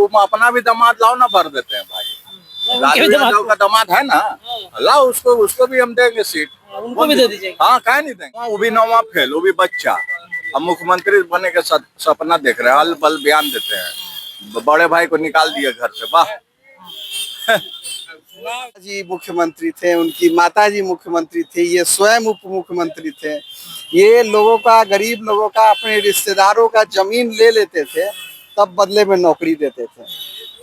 तुम अपना भी दामाद लाओ ना, भर देते हैं भाई। लालू यादव का दामाद है ना, लाओ उसको, उसको भी हम देंगे सीट, उनको भी दे दीजिए। हाँ काहे नहीं देंगे। वो भी नौवां फेल, वो भी बच्चा, अब मुख्यमंत्री बने के सपना देख रहे हैं, हल पल बयान देते हैं, बड़े भाई को निकाल दिए घर से, वाह। जी मुख्यमंत्री थे, उनकी माता जी मुख्यमंत्री थी, ये स्वयं उप मुख्यमंत्री थे। ये लोगों का, गरीब लोगों का, अपने रिश्तेदारों का जमीन ले लेते थे, तब बदले में नौकरी देते थे।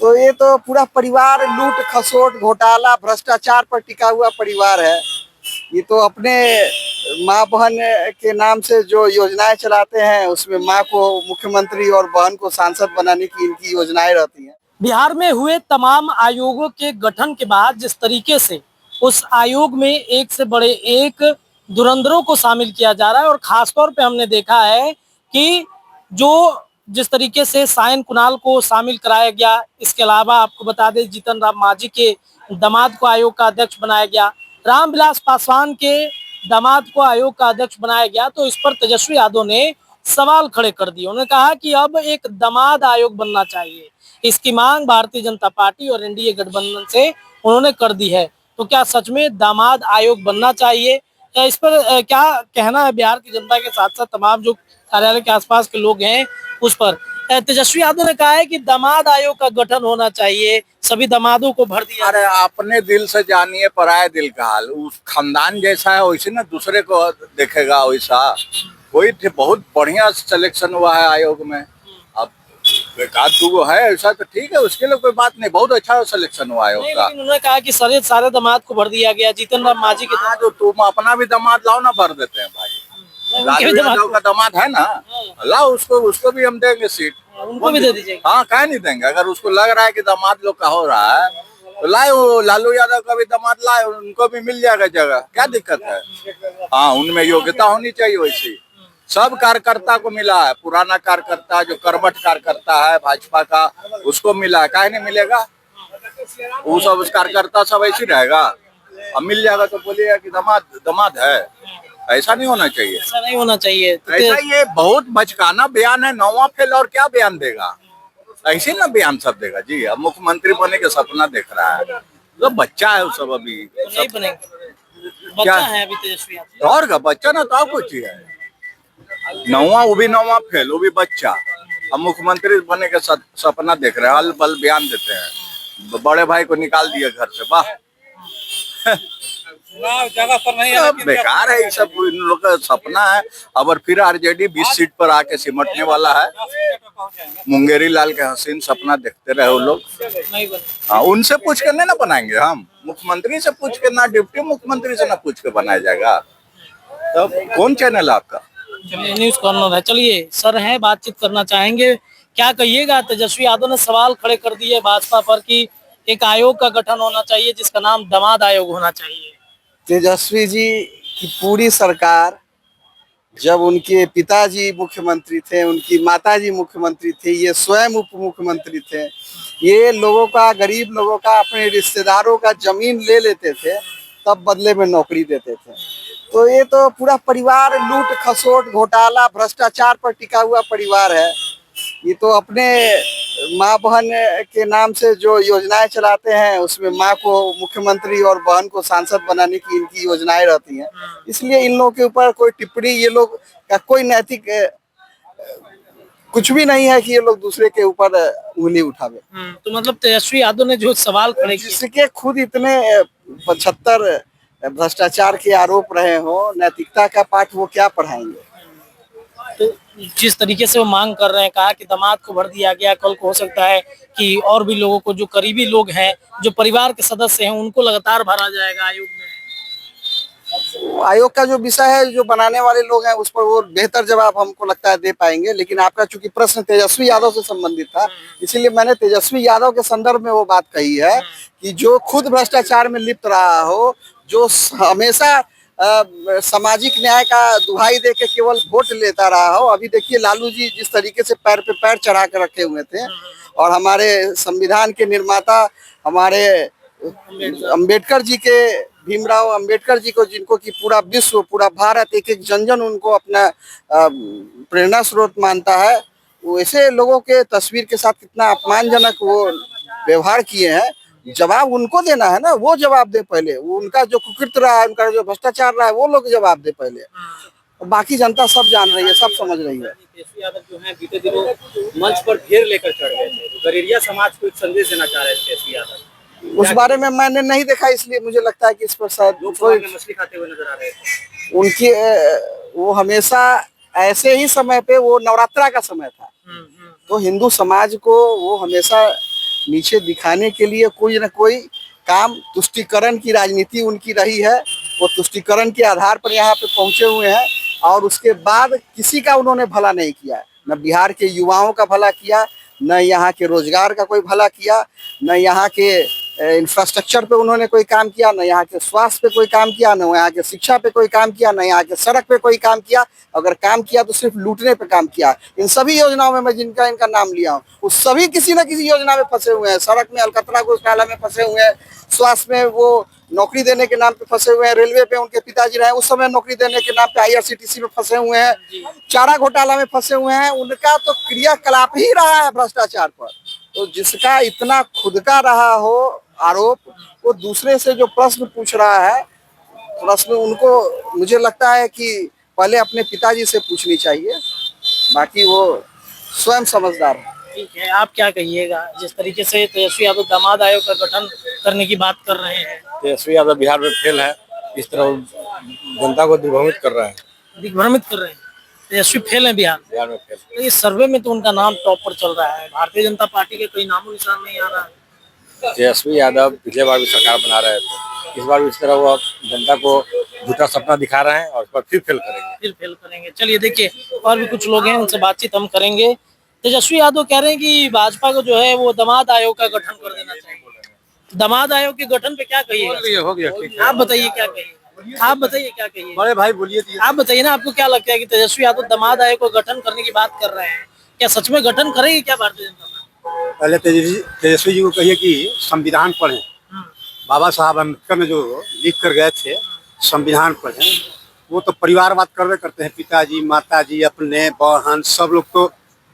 तो ये तो पूरा परिवार लूट खसोट घोटाला भ्रष्टाचार पर टिका हुआ परिवार है। ये तो अपने माँ बहन के नाम से जो योजनाएं चलाते हैं, उसमें माँ को मुख्यमंत्री और बहन को सांसद बनाने की इनकी योजनाएं रहती हैं। बिहार में हुए तमाम आयोगों के गठन के बाद जिस तरीके से उस आयोग में एक से बड़े एक धुरंधरों को शामिल किया जा रहा है, और खासतौर पे हमने देखा है कि जो जिस तरीके से सायन कुणाल को शामिल कराया गया, इसके अलावा आपको बता दें जीतन राम मांझी के दामाद को आयोग का अध्यक्ष बनाया गया, रामविलास पासवान के दामाद को आयोग का अध्यक्ष बनाया गया, तो इस पर तेजस्वी यादव ने सवाल खड़े कर दिए। उन्होंने कहा कि अब एक दामाद आयोग बनना चाहिए। इसकी मांग भारतीय जनता पार्टी और एनडीए गठबंधन से उन्होंने कर दी है। तो क्या सच में दामाद आयोग बनना चाहिए? इस पर क्या कहना है बिहार की जनता के साथ साथ तमाम जो कार्यालय के आसपास के लोग हैं उस पर? तेजस्वी यादव ने कहा है कि दामाद आयोग का गठन होना चाहिए, सभी दामादों को भर दिया। अरे अपने दिल से जानिए पराये दिल का हाल, उस खानदान जैसा है वैसे ना दूसरे को देखेगा वैसा। कोई बहुत बढ़िया सिलेक्शन हुआ है आयोग में, अब एक आध दो है ऐसा तो ठीक है, उसके लिए कोई बात नहीं, बहुत अच्छा सिलेक्शन हुआ आयोग का। उन्होंने कहा कि सारे दामाद को भर दिया गया, जीतन राम मांझी के हाँ, तो तुम अपना भी दामाद लाओ ना, भर देते हैं भाई। लालू यादव का दामाद है ना, लाओ उसको, उसको भी हम देंगे सीट, उनको भी दे दीजिए। हाँ काहे नहीं देंगे। अगर उसको लग रहा है कि दामाद लोग का हो रहा है तो लाए, वो लालू यादव का भी दामाद लाए, उनको भी मिल जाएगा जगह, क्या दिक्कत है। हाँ उनमें योग्यता होनी चाहिए वैसी। सब कार्यकर्ता को मिला है, पुराना कार्यकर्ता जो कर्मठ कार्यकर्ता है भाजपा का उसको मिला है, काहे नहीं मिलेगा। वो सब उस कार्यकर्ता सब ऐसे रहेगा, अब मिल जाएगा तो बोलिएगा कि दामाद है। ऐसा नहीं होना चाहिए, ऐसा नहीं होना चाहिए। ऐसा ये बहुत बचकाना बयान है, नौवां फेल और क्या बयान देगा, ऐसे ना बयान सब देगा जी। अब मुख्यमंत्री बने के सपना देख रहा है, तो बच्चा है वो सब, अभी नहीं बनेंगे, बच्चा है अभी तेजस्वी यादव। और का बच्चा ना तो कुछ ही है, नौवां, वो भी नौवां फेल, वो भी बच्चा, अब मुख्यमंत्री बने के सपना देख रहे हैं, हल पल बयान देते हैं, बड़े भाई को निकाल दिए घर से, वाह। जगह पर नहीं है, बेकार है ये सब, इन लोग का सपना है। अब और फिर आरजेडी 20 सीट पर आके सिमटने वाला है। मुंगेरी लाल के हसीन सपना देखते रहे वो लोग। हाँ उनसे पूछ के नहीं ना बनाएंगे हम, मुख्यमंत्री से पूछ के ना, डिप्टी मुख्यमंत्री से ना पूछ के बनाया जाएगा। तब कौन चैनल है आपका? न्यूज कॉर्नर है। चलिए सर हैं, बातचीत करना चाहेंगे, क्या कहिएगा? तेजस्वी यादव ने सवाल खड़े कर दिए भाजपा पर कि एक आयोग का गठन होना चाहिए जिसका नाम दामाद आयोग होना चाहिए। तेजस्वी जी की पूरी सरकार, जब उनके पिताजी मुख्यमंत्री थे, उनकी माताजी मुख्यमंत्री थी, ये स्वयं उप मुख्यमंत्री थे, ये लोगों का, गरीब लोगों का, अपने रिश्तेदारों का जमीन ले लेते थे, तब बदले में नौकरी देते थे। तो ये तो पूरा परिवार लूट खसोट घोटाला भ्रष्टाचार पर टिका हुआ परिवार है। ये तो अपने माँ बहन के नाम से जो योजनाएं चलाते हैं, उसमें माँ को मुख्यमंत्री और बहन को सांसद बनाने की इनकी योजनाएं रहती हैं। इसलिए इन लोगों के ऊपर कोई टिप्पणी, ये लोग का कोई नैतिक कुछ भी नहीं है कि ये लोग दूसरे के ऊपर उंगली उठावे। तो मतलब तेजस्वी यादव ने जो सवाल खड़े किए, जिसके खुद इतने 75 भ्रष्टाचार के आरोप रहे हो, नैतिकता का पाठ वो क्या पढ़ाएंगे? तो जिस तरीके से वो मांग कर रहे हैं, कहा कि दामाद को भर दिया गया, कल को हो सकता है कि और भी लोगों को, जो करीबी लोग हैं, जो परिवार के सदस्य हैं, उनको लगातार भरा जाएगा आयोग में। आयोग का जो विषय है, जो बनाने वाले लोग हैं, उस पर वो बेहतर जवाब हमको लगता है दे पाएंगे। लेकिन आपका चूंकि प्रश्न तेजस्वी यादव से संबंधित था, इसीलिए मैंने तेजस्वी यादव के संदर्भ में वो बात कही है कि जो खुद भ्रष्टाचार में लिप्त रहा हो, जो हमेशा सामाजिक न्याय का दुहाई दे के केवल वोट लेता रहा हो। अभी देखिए लालू जी जिस तरीके से पैर पे पैर चढ़ा के रखे हुए थे, और हमारे संविधान के निर्माता, हमारे अंबेडकर जी के, भीमराव अंबेडकर जी को, जिनको कि पूरा विश्व, पूरा भारत, एक एक जन जन उनको अपना प्रेरणा स्रोत मानता है, वैसे लोगों के तस्वीर के साथ कितना अपमानजनक वो व्यवहार किए हैं, जवाब उनको देना है ना, वो जवाब दे पहले। वो उनका जो कुकृत्य रहा है, उनका जो भ्रष्टाचार रहा है, वो लोग जवाब दे पहले। और बाकी जनता सब जान रही है, सब समझ रही है। तेजस्वी यादव जो है बीते दिनों मंच पर घेर लेकर चढ़ गए थे, गरीरिया समाज को एक संदेश देना चाह रहे थे तेजस्वी यादव। उस बारे में मैंने नहीं देखा, इसलिए मुझे लगता है कि इस पर शायद लोकसभा में मछली खाते हुए नजर आ रहे थे। उनकी वो हमेशा ऐसे ही समय पे, वो नवरात्रा का समय था, तो हिंदू समाज को वो हमेशा नीचे दिखाने के लिए कोई ना कोई काम, तुष्टीकरण की राजनीति उनकी रही है। वो तुष्टीकरण के आधार पर यहाँ पे पहुंचे हुए हैं, और उसके बाद किसी का उन्होंने भला नहीं किया। न बिहार के युवाओं का भला किया, न यहाँ के रोजगार का कोई भला किया, न यहाँ के इंफ्रास्ट्रक्चर पे उन्होंने कोई काम किया, न यहाँ के स्वास्थ्य पे कोई काम किया, न यहाँ के शिक्षा पे कोई काम किया, न यहाँ के सड़क पे कोई काम किया। अगर काम किया तो सिर्फ लूटने पे काम किया। इन सभी योजनाओं में मैं जिनका इनका नाम लिया हूँ, वो सभी किसी न किसी योजना में फंसे हुए हैं। सड़क में अलकतरा घोटाला में फंसे हुए हैं, स्वास्थ्य में वो नौकरी देने के नाम पे फंसे हुए हैं, रेलवे पे उनके पिताजी रहे उस समय नौकरी देने के नाम पे IRCTC में फंसे हुए हैं, चारा घोटाला में फंसे हुए हैं। उनका तो क्रियाकलाप ही रहा है भ्रष्टाचार पर। तो जिसका इतना खुद का रहा हो आरोप, वो दूसरे से जो प्रश्न पूछ रहा है, प्रश्न उनको मुझे लगता है कि पहले अपने पिताजी से पूछनी चाहिए, बाकी वो स्वयं समझदार है। ठीक है, आप क्या कहिएगा जिस तरीके से तेजस्वी यादव दामाद आयोग का गठन करने की बात कर रहे हैं? तेजस्वी यादव बिहार में फेल है, इस तरह जनता को दिग्भ्रमित कर रहा है। दिग्भ्रमित कर रहे हैं, तेजस्वी फेल है बिहार में फेल। तो इस सर्वे में तो उनका नाम टॉप पर चल रहा है, भारतीय जनता पार्टी के कोई नामो निशान नहीं आ रहा है। तेजस्वी यादव पिछले बार भी सरकार बना रहे थे, इस बार भी इस तरह वो जनता को झूठा सपना दिखा रहे हैं और इस पर फिर फेल करेंगे। चलिए देखिए, और भी कुछ लोग हैं, उनसे बातचीत हम करेंगे। तेजस्वी यादव कह रहे हैं कि भाजपा को जो है वो दामाद आयोग का गठन कर देना चाहिए। दामाद आयोग के गठन पे क्या कहिएगा? हो गया। आप बताइए क्या कहिएगा? आप बताइए क्या कहिए? बड़े भाई बोलिए। आप बताइए ना, आपको क्या लगता है कि तेजस्वी यादव दामाद आयोग को गठन करने की बात कर रहे हैं, क्या सच में गठन करेगी क्या भारतीय जनता पार्टी? पहले तेजस्वी जी को कहिए कि संविधान पढ़ें। बाबा साहब अम्बेडकर ने जो लिख कर गए थे, संविधान पढ़ें। वो तो परिवारवाद करते हैं, पिताजी, माताजी, अपने बहन, सब लोग। तो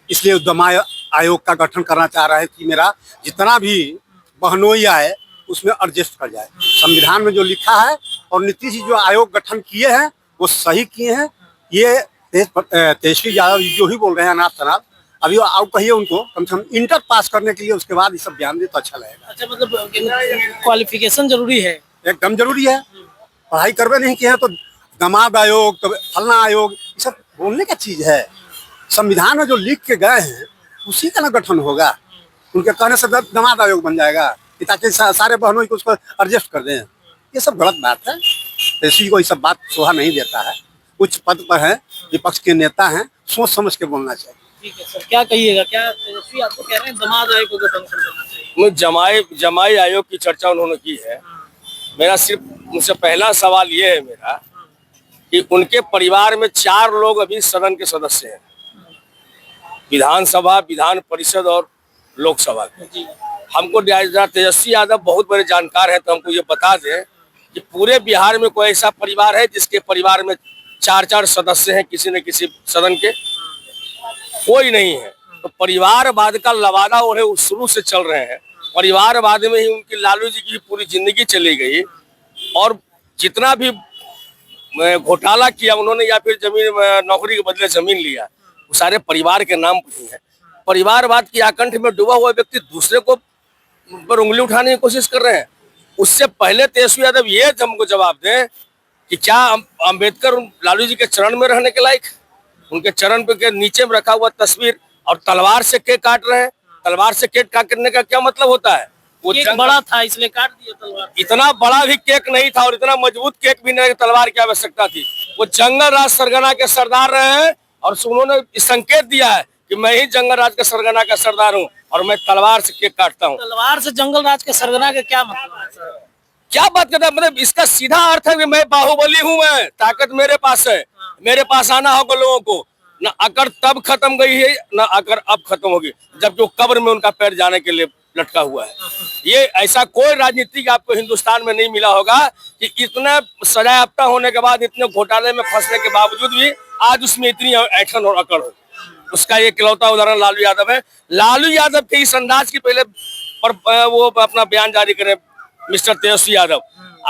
इसलिए दामाद आयोग का गठन करना चाह रहा है कि मेरा जितना भी बहनोई है उसमें एडजस्ट कर जाए। संविधान में जो लिखा है और नीतीश जी जो आयोग गठन किए हैं वो सही किए हैं। ये तेजस्वी यादव जो ही बोल रहे हैं अनाप शनाप, अभी आप कहिए उनको कम से कम इंटर पास करने के लिए, उसके बाद ये सब बयान दे तो अच्छा लगेगा। अच्छा, मतलब क्वालिफिकेशन जरूरी है? एकदम जरूरी है। पढ़ाई करवे नहीं किए हैं तो दामाद आयोग, तो फलना आयोग, ये सब बोलने का चीज है। संविधान में जो लिख के गए हैं उसी का ना गठन होगा। उनके कहने से दामाद आयोग बन जाएगा ताकि सारे बहनों को उसको एडजस्ट कर दें। ये सब गलत बात है। तेजस्वी को ये सब बात शोभा नहीं देता है। उच्च पद पर है, विपक्ष के नेता हैं, सोच समझ के बोलना चाहिए। ठीक है सर, क्या कहिएगा? क्या तेजस्वी यादव कह रहे हैं दामाद आयोग को गठन कर देना चाहिए? जमाई आयोग की चर्चा उन्होंने की है। मेरा सिर्फ मुझसे पहला सवाल ये है मेरा कि उनके परिवार में 4 लोग अभी सदन के सदस्य हैं, विधानसभा, विधान परिषद और लोकसभा के। हमको तेजस्वी यादव बहुत बड़े जानकार हैं, तो हमको ये बता दें कि पूरे बिहार में कोई ऐसा परिवार है जिसके परिवार में 4 सदस्य हैं किसी न किसी सदन के? कोई नहीं है। तो परिवारवाद का लवादा उन्हें शुरू से चल रहे हैं। परिवारवाद में ही उनकी लालू जी की पूरी जिंदगी चली गई, और जितना भी घोटाला किया उन्होंने या फिर जमीन नौकरी के बदले जमीन लिया, वो सारे परिवार के नाम पर ही है। परिवारवाद की आकंठ में डूबा हुआ व्यक्ति दूसरे को पर उंगली उठाने की कोशिश कर रहे हैं। उससे पहले तेजस्वी यादव ये हमको जवाब दें कि क्या अम्बेडकर लालू जी के चरण में रहने के लायक? उनके चरण पे के नीचे में रखा हुआ तस्वीर और तलवार से केक काट रहे हैं। तलवार से केक काटने का क्या मतलब होता है? वो केक बड़ा था इसलिए काट दिया तलवार। इतना बड़ा भी केक नहीं था और इतना मजबूत केक भी नहीं, तलवार की आवश्यकता थी। वो जंगल राज सरगना के सरदार रहे हैं और उन्होंने संकेत दिया है कि मैं ही जंगल राज के सरगना का सरदार हूँ और मैं तलवार से केक काटता हूँ। तलवार से जंगल राज के सरगना का क्या मतलब है सर? क्या बात करता है? मतलब इसका सीधा अर्थ है कि मैं बाहुबली हूँ, मैं ताकत मेरे पास है, मेरे पास आना होगा लोगों को। न अकड़ तब खत्म गई है, न अकड़ अब खत्म होगी, जबकि वो कब्र में उनका पैर जाने के लिए लटका हुआ है। ये ऐसा कोई राजनीतिक आपको हिंदुस्तान में नहीं मिला होगा कि इतना सजायाफ्ता होने के बाद, इतने घोटाले में फंसने के बावजूद भी आज उसमें इतनी ऐठन और अकड़ हो। उसका एक इकलौता उदाहरण लालू यादव है। लालू यादव के इस अंदाज की पहले पर वो अपना बयान जारी करें मिस्टर तेजस्वी यादव।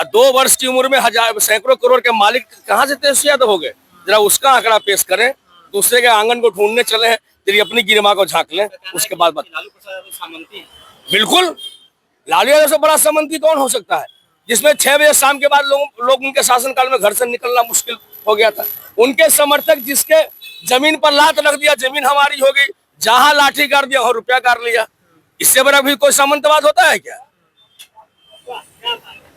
2 वर्ष की उम्र में सैकड़ों करोड़ के मालिक कहाँ से तेजस्वी यादव हो गए? जरा उसका आंकड़ा पेश करें। दूसरे के आंगन को ढूंढने चले हैं, तेरी अपनी गिरमा को झांक लें, उसके बाद लालू प्रसाद यादव सामंती हैं। बिल्कुल लालू यादव से बड़ा सामंती कौन हो सकता है, जिसमें 6 बजे शाम के बाद लोग उनके शासनकाल में घर से निकलना मुश्किल हो गया था। उनके समर्थक जिसके जमीन पर लात रख दिया, जमीन हमारी हो गई, जहां लाठी कर दिया और रुपया कर लिया, इससे बड़ा भी कोई सामंतवाद होता है क्या?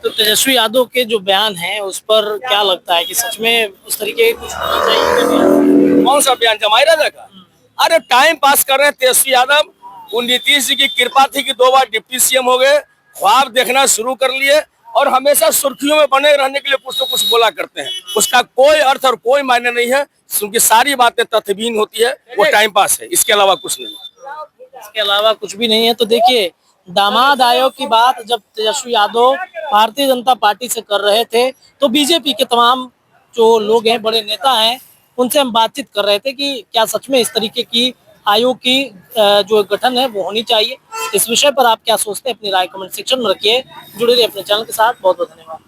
तो तेजस्वी यादव के जो बयान है उस पर क्या लगता है कि सच में उस तरीके कुछ होना चाहिए? कौन सा बयान? जमाई राजा का? अरे टाइम पास कर रहे हैं तेजस्वी यादव। उन नीतीश जी की कृपा थी कि 2 बार डिप्टी सीएम हो गए, ख्वाब देखना शुरू कर लिए और हमेशा सुर्खियों में बने रहने के लिए कुछ तो कुछ बोला करते हैं। उसका कोई अर्थ और कोई मायने नहीं है, क्योंकि सारी बातें तथ्यहीन होती है, वो टाइम पास है, इसके अलावा कुछ नहीं। इसके अलावा कुछ भी नहीं है। तो देखिए, दामाद आयोग की बात जब तेजस्वी यादव भारतीय जनता पार्टी से कर रहे थे तो बीजेपी के तमाम जो लोग हैं, बड़े नेता हैं, उनसे हम बातचीत कर रहे थे कि क्या सच में इस तरीके की आयोग की जो गठन है वो होनी चाहिए। इस विषय पर आप क्या सोचते हैं? अपनी राय कमेंट सेक्शन में रखिए। जुड़े रहिए अपने चैनल के साथ। बहुत बहुत धन्यवाद।